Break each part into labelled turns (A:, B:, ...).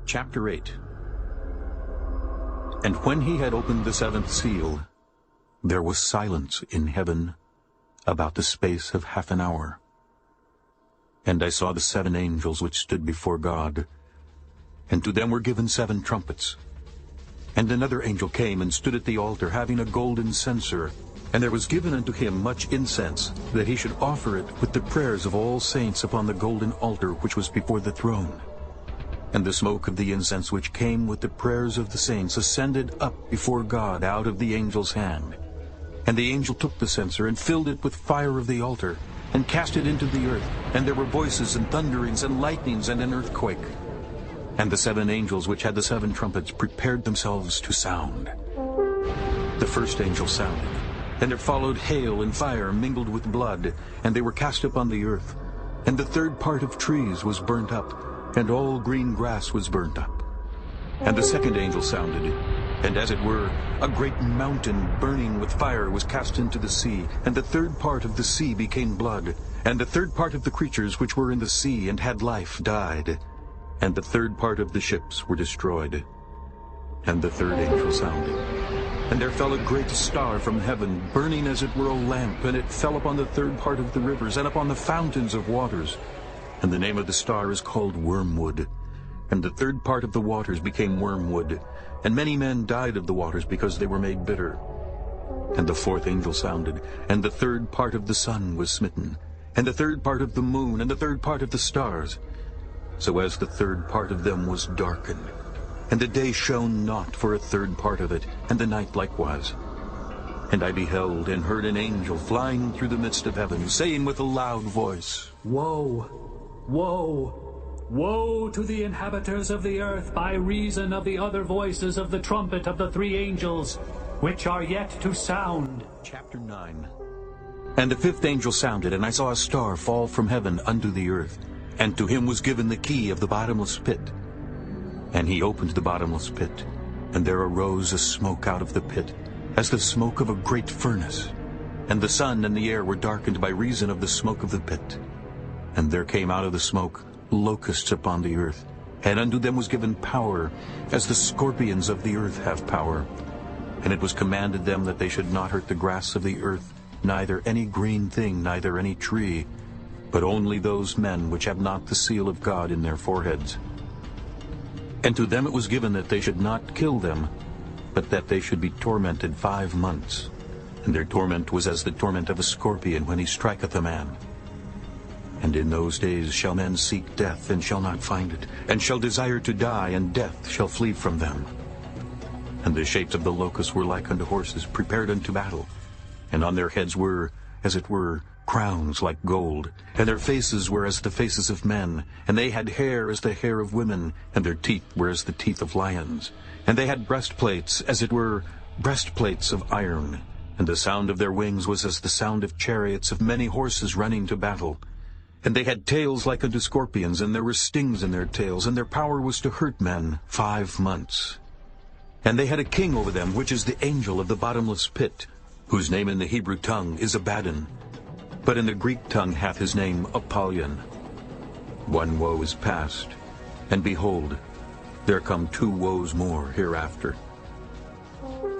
A: Chapter 8. And when he had opened the seventh seal, there was silence in heaven about the space of half an hour. And I saw the 7 angels which stood before God, and to them were given 7 trumpets. And another angel came and stood at the altar, having a golden censer, and there was given unto him much incense, that he should offer it with the prayers of all saints upon the golden altar which was before the throne. And the smoke of the incense which came with the prayers of the saints ascended up before God out of the angel's hand. And the angel took the censer and filled it with fire of the altar, and cast it into the earth. And there were voices and thunderings and lightnings and an earthquake. And the 7 angels which had the 7 trumpets prepared themselves to sound. The first angel sounded, and there followed hail and fire mingled with blood, and they were cast upon the earth. And the third part of trees was burnt up, and all green grass was burnt up. And the second angel sounded, and as it were, a great mountain burning with fire was cast into the sea, and the third part of the sea became blood, and the third part of the creatures which were in the sea and had life died, and the third part of the ships were destroyed. And the third angel sounded, and there fell a great star from heaven, burning as it were a lamp, and it fell upon the third part of the rivers, and upon the fountains of waters. And the name of the star is called Wormwood. And the third part of the waters became wormwood, and many men died of the waters because they were made bitter. And the fourth angel sounded, and the third part of the sun was smitten, and the third part of the moon, and the third part of the stars, so as the third part of them was darkened. And the day shone not for a third part of it, and the night likewise. And I beheld and heard an angel flying through the midst of heaven, saying with a loud voice,
B: Woe, woe, woe to the inhabitants of the earth by reason of the other voices of the trumpet of the 3 angels, which are yet to sound.
A: Chapter 9. And the fifth angel sounded, and I saw a star fall from heaven unto the earth, and to him was given the key of the bottomless pit. And he opened the bottomless pit, and there arose a smoke out of the pit, as the smoke of a great furnace. And the sun and the air were darkened by reason of the smoke of the pit. And there came out of the smoke locusts upon the earth, and unto them was given power, as the scorpions of the earth have power. And it was commanded them that they should not hurt the grass of the earth, neither any green thing, neither any tree, but only those men which have not the seal of God in their foreheads. And to them it was given that they should not kill them, but that they should be tormented 5 months. And their torment was as the torment of a scorpion when he striketh a man. And in those days shall men seek death, and shall not find it, and shall desire to die, and death shall flee from them. And the shapes of the locusts were like unto horses, prepared unto battle. And on their heads were, as it were, crowns like gold, and their faces were as the faces of men, and they had hair as the hair of women, and their teeth were as the teeth of lions. And they had breastplates, as it were, breastplates of iron. And the sound of their wings was as the sound of chariots of many horses running to battle. And they had tails like unto scorpions, and there were stings in their tails, and their power was to hurt men 5 months. And they had a king over them, which is the angel of the bottomless pit, whose name in the Hebrew tongue is Abaddon, but in the Greek tongue hath his name Apollyon. 1 woe is past, and behold, there come 2 woes more hereafter.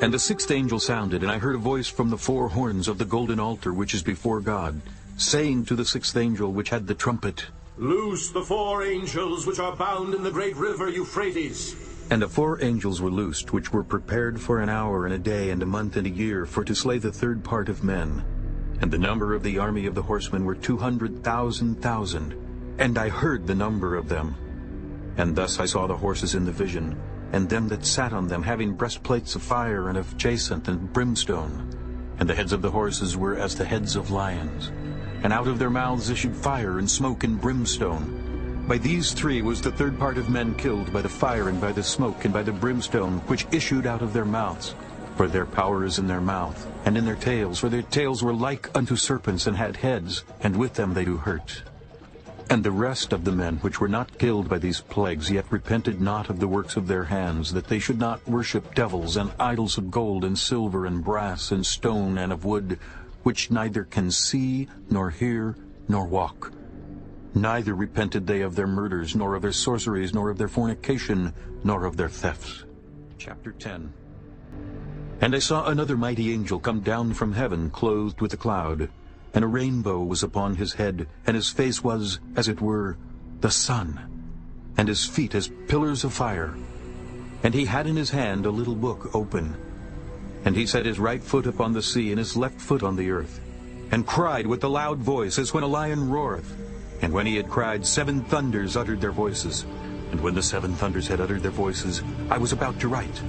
A: And the 6th angel sounded, and I heard a voice from the 4 horns of the golden altar which is before God, saying to the 6th angel which had the trumpet,
C: Loose the 4 angels which are bound in the great river Euphrates.
A: And the 4 angels were loosed, which were prepared for an hour and a day and a month and a year, for to slay the third part of men. And the number of the army of the horsemen were 200,000,000. And I heard the number of them. And thus I saw the horses in the vision, and them that sat on them, having breastplates of fire and of jacinth and brimstone. And the heads of the horses were as the heads of lions. And out of their mouths issued fire and smoke and brimstone. By these 3 was the third part of men killed, by the fire and by the smoke and by the brimstone, which issued out of their mouths. For their power is in their mouth, and in their tails, for their tails were like unto serpents, and had heads, and with them they do hurt. And the rest of the men which were not killed by these plagues yet repented not of the works of their hands, that they should not worship devils and idols of gold and silver and brass and stone and of wood, which neither can see, nor hear, nor walk. Neither repented they of their murders, nor of their sorceries, nor of their fornication, nor of their thefts. Chapter 10. And I saw another mighty angel come down from heaven, clothed with a cloud, and a rainbow was upon his head, and his face was, as it were, the sun, and his feet as pillars of fire. And he had in his hand a little book open. And he set his right foot upon the sea, and his left foot on the earth, and cried with a loud voice, as when a lion roareth. And when he had cried, 7 thunders uttered their voices. And when the 7 thunders had uttered their voices, I was about to write.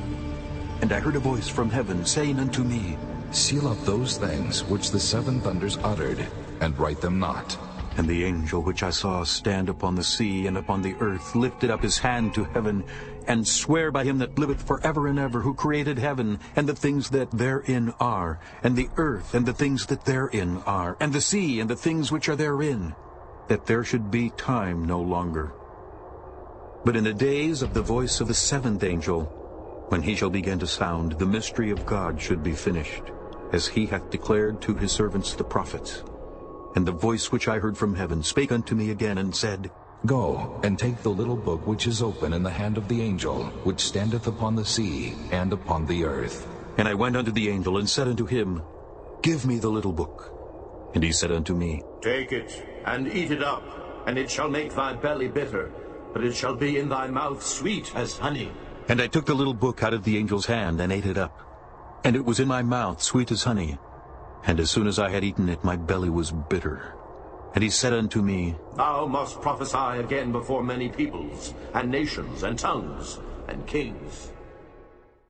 A: And I heard a voice from heaven, saying unto me,
D: Seal up those things which the 7 thunders uttered, and write them not.
A: And the angel which I saw stand upon the sea and upon the earth lifted up his hand to heaven, and sware by him that liveth for ever and ever, who created heaven, and the things that therein are, and the earth, and the things that therein are, and the sea, and the things which are therein, that there should be time no longer. But in the days of the voice of the 7th angel, when he shall begin to sound, the mystery of God should be finished, as he hath declared to his servants the prophets. And the voice which I heard from heaven spake unto me again, and said,
D: Go, and take the little book which is open in the hand of the angel, which standeth upon the sea and upon the earth.
A: And I went unto the angel, and said unto him, Give me the little book. And he said unto me,
C: Take it, and eat it up, and it shall make thy belly bitter, but it shall be in thy mouth sweet as honey.
A: And I took the little book out of the angel's hand, and ate it up. And it was in my mouth sweet as honey. And as soon as I had eaten it, my belly was bitter. And he said unto me,
C: Thou must prophesy again before many peoples, and nations, and tongues, and kings.